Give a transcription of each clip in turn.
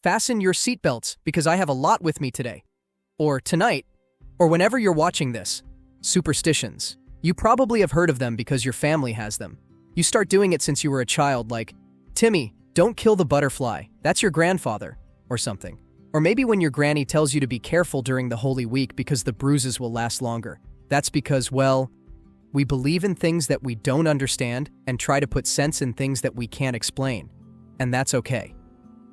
Fasten your seatbelts because I have a lot with me today. Or tonight, or whenever you're watching this. Superstitions. You probably have heard of them because your family has them. You start doing it since you were a child, like, Timmy, don't kill the butterfly, that's your grandfather, or something. Or maybe when your granny tells you to be careful during the Holy Week because the bruises will last longer. That's because, well, we believe in things that we don't understand and try to put sense in things that we can't explain. And that's okay.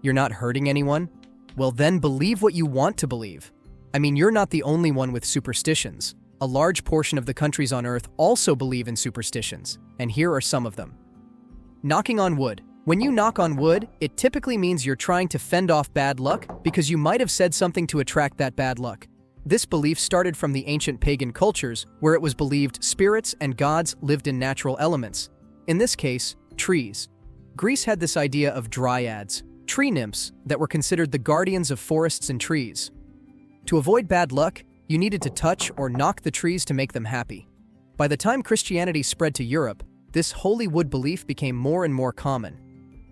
You're not hurting anyone? Well, then believe what you want to believe. I mean, you're not the only one with superstitions. A large portion of the countries on Earth also believe in superstitions, and here are some of them. Knocking on wood. When you knock on wood, it typically means you're trying to fend off bad luck because you might have said something to attract that bad luck. This belief started from the ancient pagan cultures, where it was believed spirits and gods lived in natural elements. In this case, trees. Greece had this idea of dryads, tree nymphs that were considered the guardians of forests and trees. To avoid bad luck, you needed to touch or knock the trees to make them happy. By the time Christianity spread to Europe, this holy wood belief became more and more common.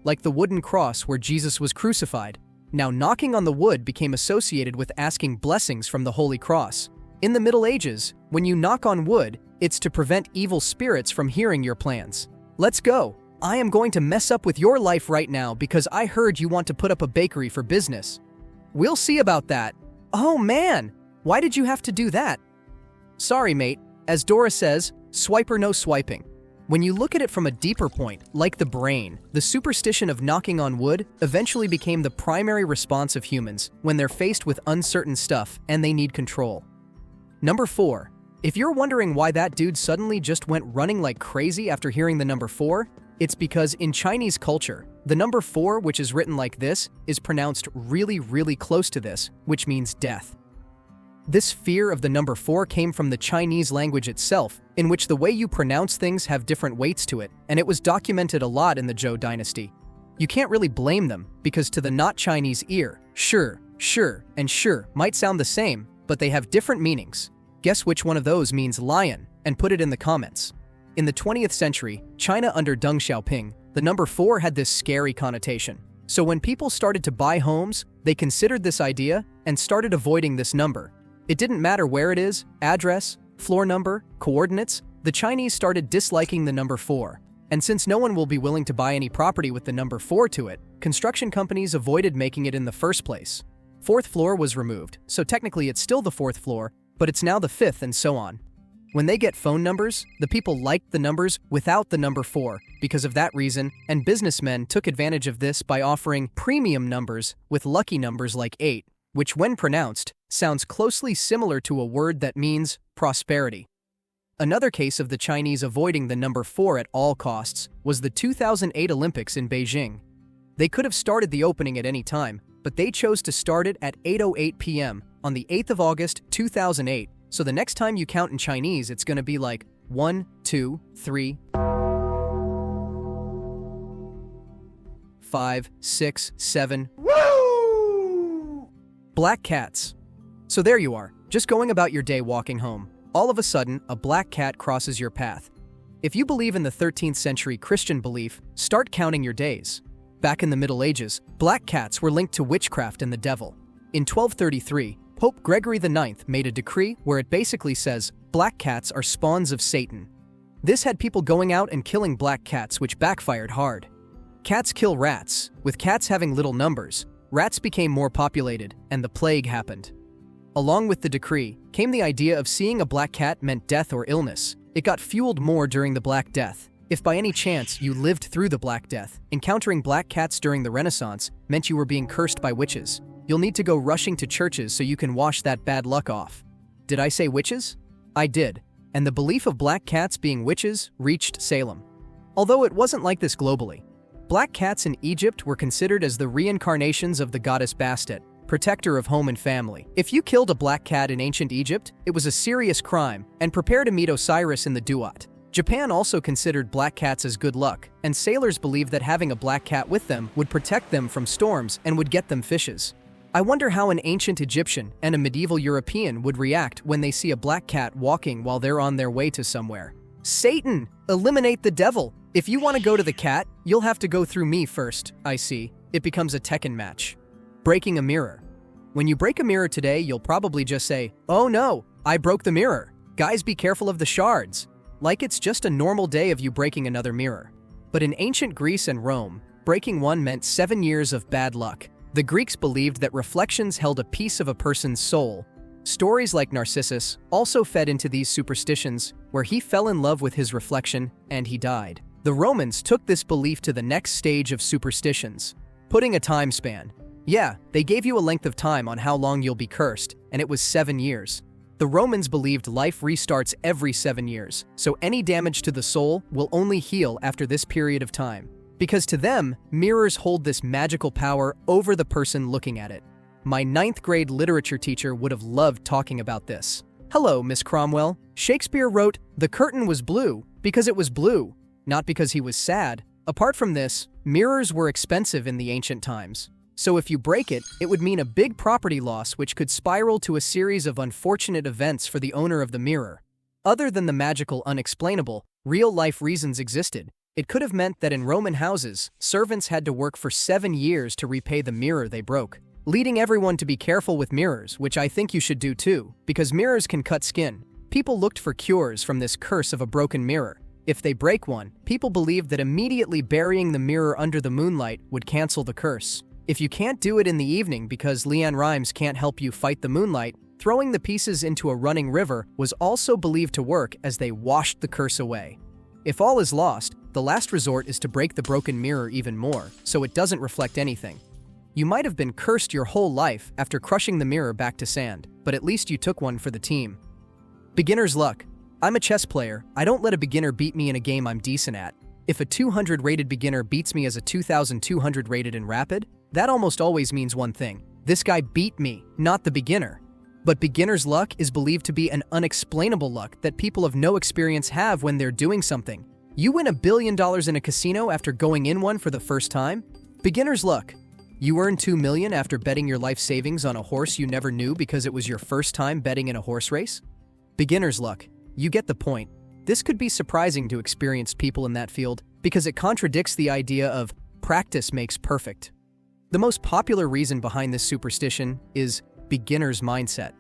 Like the wooden cross where Jesus was crucified, now knocking on the wood became associated with asking blessings from the Holy Cross. In the Middle Ages, when you knock on wood, it's to prevent evil spirits from hearing your plans. Let's go! I am going to mess up with your life right now because I heard you want to put up a bakery for business. We'll see about that. Oh man! Why did you have to do that? Sorry, mate. As Dora says, swiper no swiping. When you look at it from a deeper point, like the brain, the superstition of knocking on wood eventually became the primary response of humans when they're faced with uncertain stuff and they need control. Number 4. If you're wondering why that dude suddenly just went running like crazy after hearing the number 4, it's because in Chinese culture, the number 4, which is written like this, is pronounced really, really close to this, which means death. This fear of the number 4 came from the Chinese language itself, in which the way you pronounce things have different weights to it, and it was documented a lot in the Zhou dynasty. You can't really blame them, because to the not Chinese ear, sure, and sure might sound the same, but they have different meanings. Guess which one of those means lion, and put it in the comments. In the 20th century, China under Deng Xiaoping, the number 4 had this scary connotation. So when people started to buy homes, they considered this idea and started avoiding this number. It didn't matter where it is, address, floor number, coordinates, the Chinese started disliking the number 4. And since no one will be willing to buy any property with the number 4 to it, construction companies avoided making it in the first place. 4th floor was removed, so technically it's still the 4th floor, but it's now the 5th and so on. When they get phone numbers, the people liked the numbers without the number 4 because of that reason, and businessmen took advantage of this by offering premium numbers with lucky numbers like 8, which when pronounced, sounds closely similar to a word that means prosperity. Another case of the Chinese avoiding the number 4 at all costs was the 2008 Olympics in Beijing. They could have started the opening at any time, but they chose to start it at 8:08 p.m. on the 8th of August 2008, so the next time you count in Chinese, it's going to be like 1, 2, 3, 5, 6, 7. Woo! Black cats. So there you are, just going about your day walking home. All of a sudden, a black cat crosses your path. If you believe in the 13th century Christian belief, start counting your days. Back in the Middle Ages, black cats were linked to witchcraft and the devil. In 1233, Pope Gregory IX made a decree where it basically says, black cats are spawns of Satan. This had people going out and killing black cats, which backfired hard. Cats kill rats. With cats having little numbers, rats became more populated, and the plague happened. Along with the decree came the idea of seeing a black cat meant death or illness. It got fueled more during the Black Death. If by any chance you lived through the Black Death, encountering black cats during the Renaissance meant you were being cursed by witches. You'll need to go rushing to churches so you can wash that bad luck off. Did I say witches? I did. And the belief of black cats being witches reached Salem. Although it wasn't like this globally. Black cats in Egypt were considered as the reincarnations of the goddess Bastet, protector of home and family. If you killed a black cat in ancient Egypt, it was a serious crime, and prepare to meet Osiris in the Duat. Japan also considered black cats as good luck, and sailors believed that having a black cat with them would protect them from storms and would get them fishes. I wonder how an ancient Egyptian and a medieval European would react when they see a black cat walking while they're on their way to somewhere. Satan! Eliminate the devil! If you want to go to the cat, you'll have to go through me first, I see. It becomes a Tekken match. Breaking a mirror. When you break a mirror today, you'll probably just say, "Oh no, I broke the mirror. Guys, be careful of the shards." Like it's just a normal day of you breaking another mirror. But in ancient Greece and Rome, breaking one meant 7 years of bad luck. The Greeks believed that reflections held a piece of a person's soul. Stories like Narcissus also fed into these superstitions, where he fell in love with his reflection and he died. The Romans took this belief to the next stage of superstitions, putting a time span. Yeah, they gave you a length of time on how long you'll be cursed, and it was 7 years. The Romans believed life restarts every 7 years, so any damage to the soul will only heal after this period of time. Because to them, mirrors hold this magical power over the person looking at it. My 9th grade literature teacher would have loved talking about this. "Hello, Miss Cromwell. Shakespeare wrote, 'The curtain was blue because it was blue, not because he was sad.' Apart from this, mirrors were expensive in the ancient times. So if you break it, it would mean a big property loss which could spiral to a series of unfortunate events for the owner of the mirror. Other than the magical unexplainable, real-life reasons existed. It could have meant that in Roman houses, servants had to work for 7 years to repay the mirror they broke, leading everyone to be careful with mirrors, which I think you should do too, because mirrors can cut skin. People looked for cures from this curse of a broken mirror. If they break one, people believed that immediately burying the mirror under the moonlight would cancel the curse. If you can't do it in the evening because Leanne Rimes can't help you fight the moonlight, throwing the pieces into a running river was also believed to work as they washed the curse away. If all is lost, the last resort is to break the broken mirror even more, so it doesn't reflect anything. You might have been cursed your whole life after crushing the mirror back to sand, but at least you took one for the team. Beginner's luck. I'm a chess player. I don't let a beginner beat me in a game I'm decent at. If a 200 rated beginner beats me as a 2200 rated in rapid, that almost always means one thing. This guy beat me, not the beginner. But beginner's luck is believed to be an unexplainable luck that people of no experience have when they're doing something. You win $1 billion in a casino after going in one for the first time? Beginner's luck. You earn $2 million after betting your life savings on a horse you never knew because it was your first time betting in a horse race? Beginner's luck. You get the point. This could be surprising to experienced people in that field because it contradicts the idea of practice makes perfect. The most popular reason behind this superstition is beginner's mindset,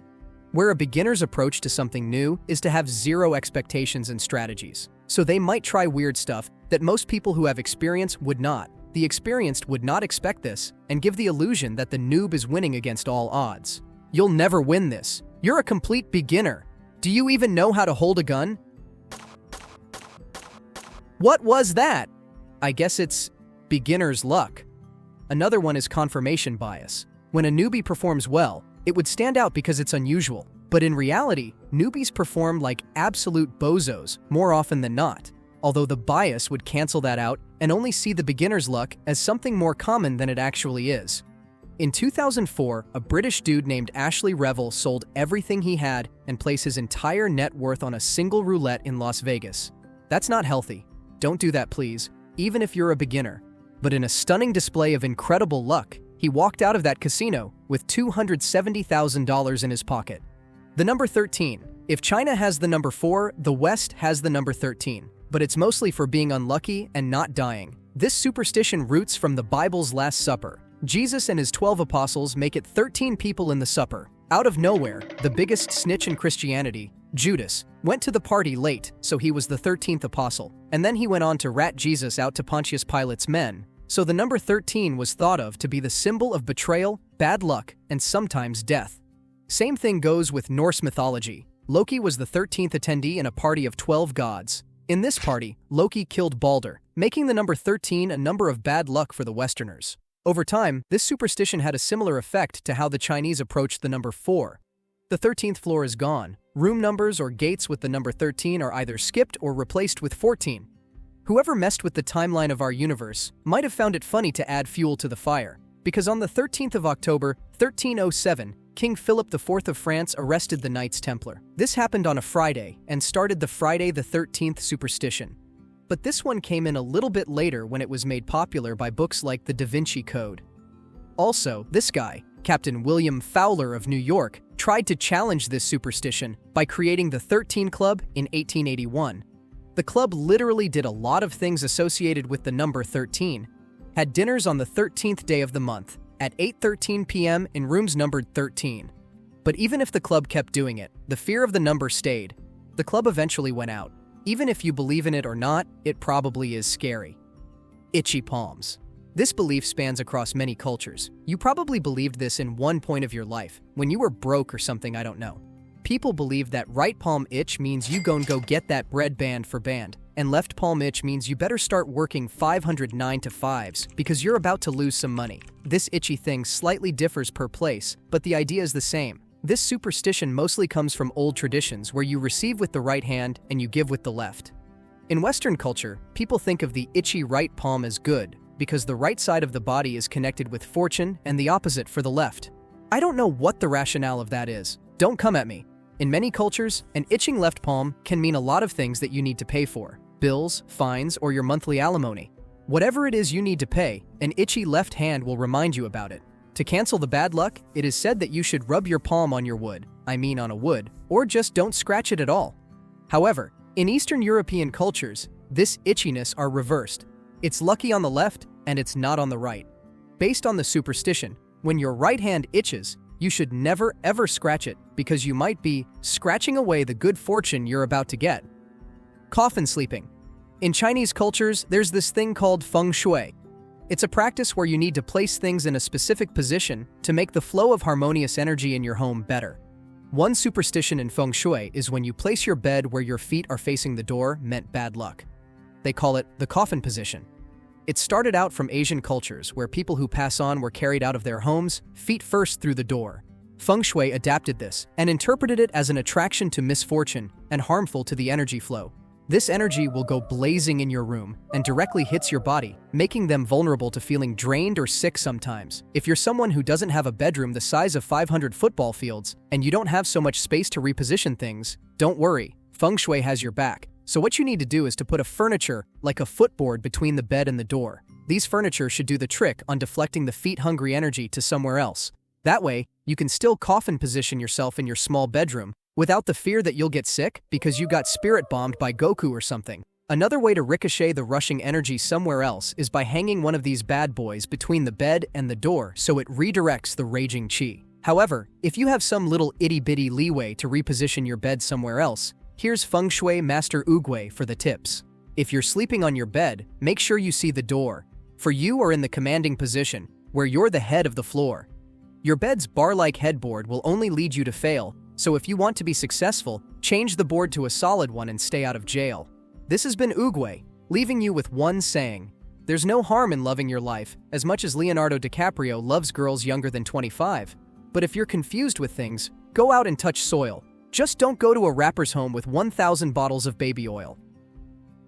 where a beginner's approach to something new is to have zero expectations and strategies. So they might try weird stuff that most people who have experience would not. The experienced would not expect this and give the illusion that the noob is winning against all odds. You'll never win this. You're a complete beginner. Do you even know how to hold a gun? What was that? I guess it's beginner's luck. Another one is confirmation bias. When a newbie performs well, it would stand out because it's unusual. But in reality, newbies perform like absolute bozos more often than not, although the bias would cancel that out and only see the beginner's luck as something more common than it actually is. In 2004, a British dude named Ashley Revel sold everything he had and placed his entire net worth on a single roulette in Las Vegas. That's not healthy. Don't do that, please, even if you're a beginner. But in a stunning display of incredible luck, he walked out of that casino with $270,000 in his pocket. The number 13. If China has the number 4, the West has the number 13. But it's mostly for being unlucky and not dying. This superstition roots from the Bible's Last Supper. Jesus and his 12 apostles make it 13 people in the supper. Out of nowhere, the biggest snitch in Christianity, Judas, went to the party late, so he was the 13th apostle. And then he went on to rat Jesus out to Pontius Pilate's men. So the number 13 was thought of to be the symbol of betrayal, bad luck, and sometimes death. Same thing goes with Norse mythology. Loki was the 13th attendee in a party of 12 gods. In this party, Loki killed Balder, making the number 13 a number of bad luck for the Westerners. Over time, this superstition had a similar effect to how the Chinese approached the number 4. The 13th floor is gone. Room numbers or gates with the number 13 are either skipped or replaced with 14. Whoever messed with the timeline of our universe might have found it funny to add fuel to the fire, because on the 13th of October, 1307, King Philip IV of France arrested the Knights Templar. This happened on a Friday and started the Friday the 13th superstition. But this one came in a little bit later when it was made popular by books like the Da Vinci Code. Also, this guy, Captain William Fowler of New York, tried to challenge this superstition by creating the 13 Club in 1881. The club literally did a lot of things associated with the number 13, had dinners on the 13th day of the month, at 8:13 p.m. in rooms numbered 13. But even if the club kept doing it, the fear of the number stayed. The club eventually went out. Even if you believe in it or not, it probably is scary. Itchy palms. This belief spans across many cultures. You probably believed this in one point of your life, when you were broke or something, I don't know. People believe that right palm itch means you go get that bread band for band, and left palm itch means you better start working 500 9-to-5s because you're about to lose some money. This itchy thing slightly differs per place, but the idea is the same. This superstition mostly comes from old traditions where you receive with the right hand and you give with the left. In Western culture, people think of the itchy right palm as good because the right side of the body is connected with fortune and the opposite for the left. I don't know what the rationale of that is. Don't come at me. In many cultures, an itching left palm can mean a lot of things that you need to pay for: bills, fines, or your monthly alimony. Whatever it is you need to pay, an itchy left hand will remind you about it. To cancel the bad luck, it is said that you should rub your palm on your wood, on a wood, or just don't scratch it at all. However, in Eastern European cultures, this itchiness are reversed. It's lucky on the left, and it's not on the right. Based on the superstition, when your right hand itches, you should never ever scratch it because you might be scratching away the good fortune you're about to get. Coffin sleeping. In Chinese cultures, there's this thing called feng shui. It's a practice where you need to place things in a specific position to make the flow of harmonious energy in your home better. One superstition in feng shui is when you place your bed where your feet are facing the door meant bad luck. They call it the coffin position. It started out from Asian cultures where people who pass on were carried out of their homes, feet first through the door. Feng shui adapted this and interpreted it as an attraction to misfortune and harmful to the energy flow. This energy will go blazing in your room and directly hits your body, making them vulnerable to feeling drained or sick sometimes. If you're someone who doesn't have a bedroom the size of 500 football fields and you don't have so much space to reposition things, don't worry, feng shui has your back. So what you need to do is to put a furniture, like a footboard, between the bed and the door. These furniture should do the trick on deflecting the feet-hungry energy to somewhere else. That way, you can still coffin position yourself in your small bedroom without the fear that you'll get sick because you got spirit bombed by Goku or something. Another way to ricochet the rushing energy somewhere else is by hanging one of these bad boys between the bed and the door so it redirects the raging chi. However, if you have some little itty-bitty leeway to reposition your bed somewhere else, here's Feng Shui Master Oogway for the tips. If you're sleeping on your bed, make sure you see the door, for you are in the commanding position, where you're the head of the floor. Your bed's bar-like headboard will only lead you to fail, so if you want to be successful, change the board to a solid one and stay out of jail. This has been Oogway, leaving you with one saying: there's no harm in loving your life, as much as Leonardo DiCaprio loves girls younger than 25. But if you're confused with things, go out and touch soil. Just don't go to a rapper's home with 1,000 bottles of baby oil.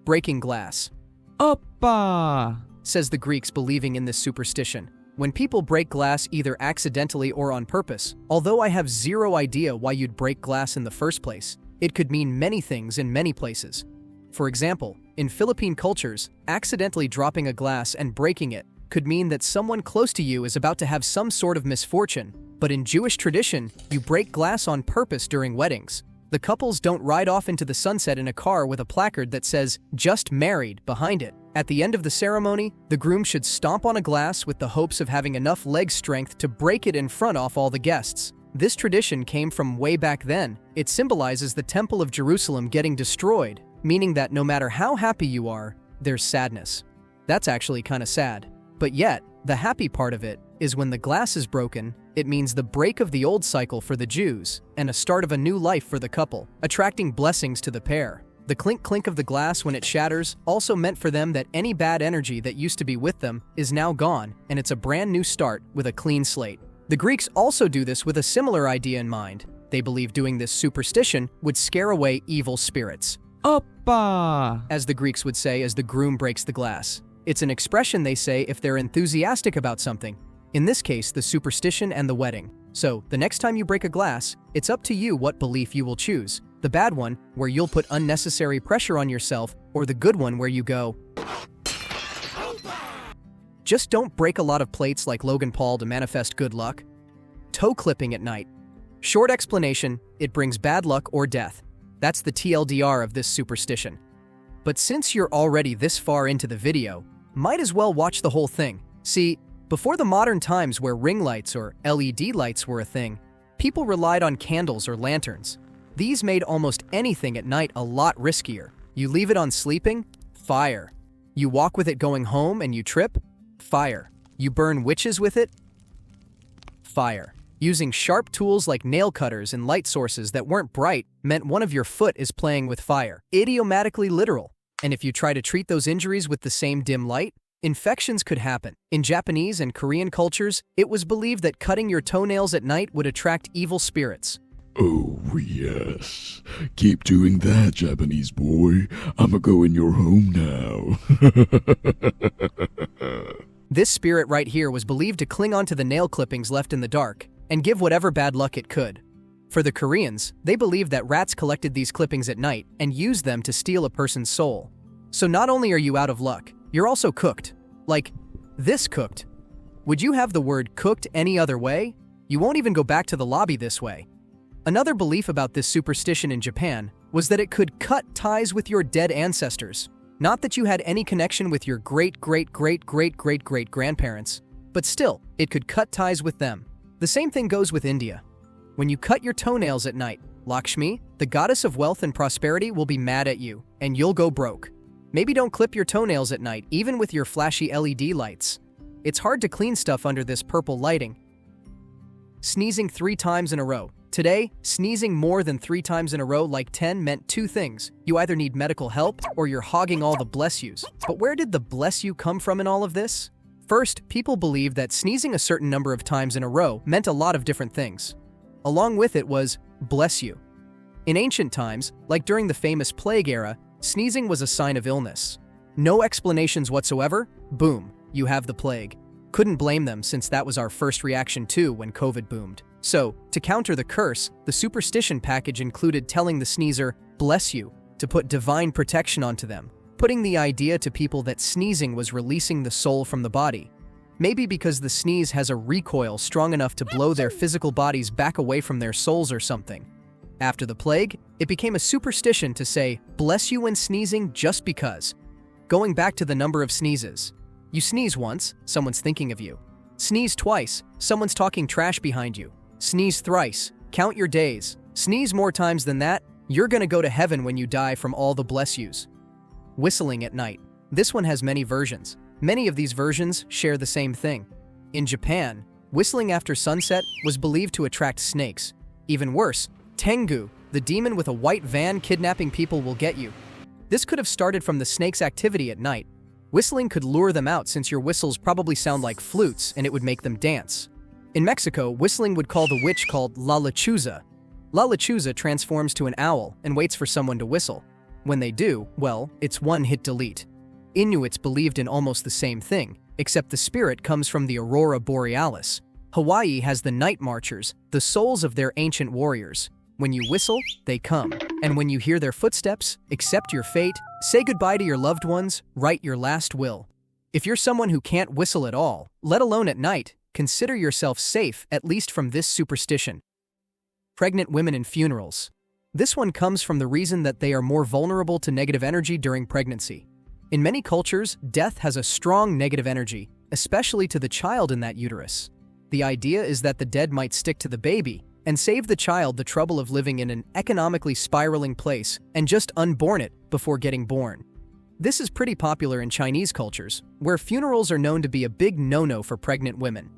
Breaking glass. Oppa! Says the Greeks, believing in this superstition. When people break glass either accidentally or on purpose, although I have zero idea why you'd break glass in the first place, it could mean many things in many places. For example, in Philippine cultures, accidentally dropping a glass and breaking it could mean that someone close to you is about to have some sort of misfortune. But in Jewish tradition, you break glass on purpose during weddings. The couples don't ride off into the sunset in a car with a placard that says, "Just married," behind it. At the end of the ceremony, the groom should stomp on a glass with the hopes of having enough leg strength to break it in front of all the guests. This tradition came from way back then. It symbolizes the Temple of Jerusalem getting destroyed, meaning that no matter how happy you are, there's sadness. That's actually kind of sad. But yet, the happy part of it is when the glass is broken, it means the break of the old cycle for the Jews and a start of a new life for the couple, attracting blessings to the pair. The clink-clink of the glass when it shatters also meant for them that any bad energy that used to be with them is now gone, and it's a brand new start with a clean slate. The Greeks also do this with a similar idea in mind. They believe doing this superstition would scare away evil spirits. Oppa! As the Greeks would say as the groom breaks the glass. It's an expression they say if they're enthusiastic about something. In this case, the superstition and the wedding. So, the next time you break a glass, it's up to you what belief you will choose. The bad one, where you'll put unnecessary pressure on yourself, or the good one where you go, just don't break a lot of plates like Logan Paul to manifest good luck. Toe clipping at night. Short explanation, it brings bad luck or death. That's the TLDR of this superstition. But since you're already this far into the video, might as well watch the whole thing. See, Before the modern times where ring lights or LED lights were a thing, people relied on candles or lanterns. These made almost anything at night a lot riskier. You leave it on sleeping? Fire. You walk with it going home and you trip? Fire. You burn witches with it? Fire. Using sharp tools like nail cutters and light sources that weren't bright meant one of your foot is playing with fire. Idiomatically literal. And if you try to treat those injuries with the same dim light, infections could happen. In Japanese and Korean cultures, it was believed that cutting your toenails at night would attract evil spirits. Oh, yes. Keep doing that, Japanese boy. I'ma go in your home now. This spirit right here was believed to cling onto the nail clippings left in the dark and give whatever bad luck it could. For the Koreans, they believed that rats collected these clippings at night and used them to steal a person's soul. So not only are you out of luck, you're also cooked. Like, this cooked. Would you have the word cooked any other way? You won't even go back to the lobby this way. Another belief about this superstition in Japan was that it could cut ties with your dead ancestors. Not that you had any connection with your great-great-great-great-great-great-grandparents, but still, it could cut ties with them. The same thing goes with India. When you cut your toenails at night, Lakshmi, the goddess of wealth and prosperity, will be mad at you, and you'll go broke. Maybe don't clip your toenails at night, even with your flashy LED lights. It's hard to clean stuff under this purple lighting. Sneezing 3 times in a row. Today, sneezing more than 3 times in a row like 10 meant 2 things. You either need medical help or you're hogging all the bless yous. But where did the bless you come from in all of this? First, people believed that sneezing a certain number of times in a row meant a lot of different things. Along with it was, bless you. In ancient times, like during the famous plague era, sneezing was a sign of illness. No explanations whatsoever, boom, you have the plague. Couldn't blame them since that was our first reaction too when COVID boomed. So, to counter the curse, the superstition package included telling the sneezer, bless you, to put divine protection onto them, putting the idea to people that sneezing was releasing the soul from the body. Maybe because the sneeze has a recoil strong enough to blow their physical bodies back away from their souls or something. After the plague, it became a superstition to say, bless you when sneezing just because. Going back to the number of sneezes. You sneeze once, someone's thinking of you. Sneeze twice, someone's talking trash behind you. Sneeze thrice, count your days. Sneeze more times than that, you're gonna go to heaven when you die from all the bless yous. Whistling at night. This one has many versions. Many of these versions share the same thing. In Japan, whistling after sunset was believed to attract snakes. Even worse, Tengu, the demon with a white van kidnapping people, will get you. This could have started from the snake's activity at night. Whistling could lure them out since your whistles probably sound like flutes and it would make them dance. In Mexico, whistling would call the witch called La Lechuza. La Lechuza transforms to an owl and waits for someone to whistle. When they do, well, it's one hit delete. Inuits believed in almost the same thing, except the spirit comes from the Aurora Borealis. Hawaii has the night marchers, the souls of their ancient warriors. When you whistle, they come. And when you hear their footsteps, accept your fate, say goodbye to your loved ones, write your last will. If you're someone who can't whistle at all, let alone at night, consider yourself safe, at least from this superstition. Pregnant women in funerals. This one comes from the reason that they are more vulnerable to negative energy during pregnancy. In many cultures, death has a strong negative energy, especially to the child in that uterus. The idea is that the dead might stick to the baby and save the child the trouble of living in an economically spiraling place and just unborn it before getting born. This is pretty popular in Chinese cultures, where funerals are known to be a big no-no for pregnant women.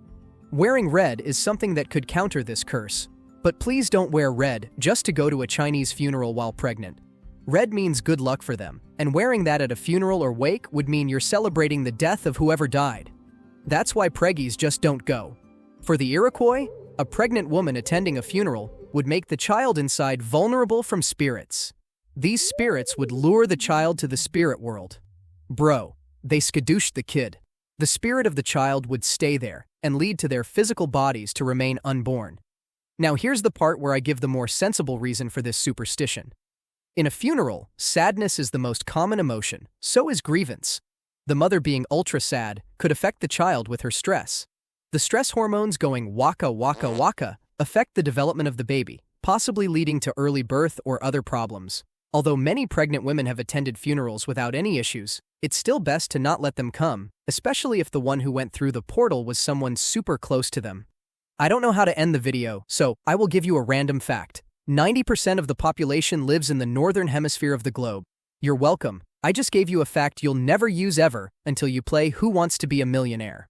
Wearing red is something that could counter this curse. But please don't wear red just to go to a Chinese funeral while pregnant. Red means good luck for them, and wearing that at a funeral or wake would mean you're celebrating the death of whoever died. That's why preggies just don't go. For the Iroquois, a pregnant woman attending a funeral would make the child inside vulnerable from spirits. These spirits would lure the child to the spirit world. Bro, they skadooshed the kid. The spirit of the child would stay there and lead to their physical bodies to remain unborn. Now here's the part where I give the more sensible reason for this superstition. In a funeral, sadness is the most common emotion, so is grievance. The mother being ultra sad could affect the child with her stress. The stress hormones going waka waka waka affect the development of the baby, possibly leading to early birth or other problems. Although many pregnant women have attended funerals without any issues, it's still best to not let them come, especially if the one who went through the portal was someone super close to them. I don't know how to end the video, so I will give you a random fact. 90% of the population lives in the northern hemisphere of the globe. You're welcome. I just gave you a fact you'll never use ever until you play Who Wants to Be a Millionaire.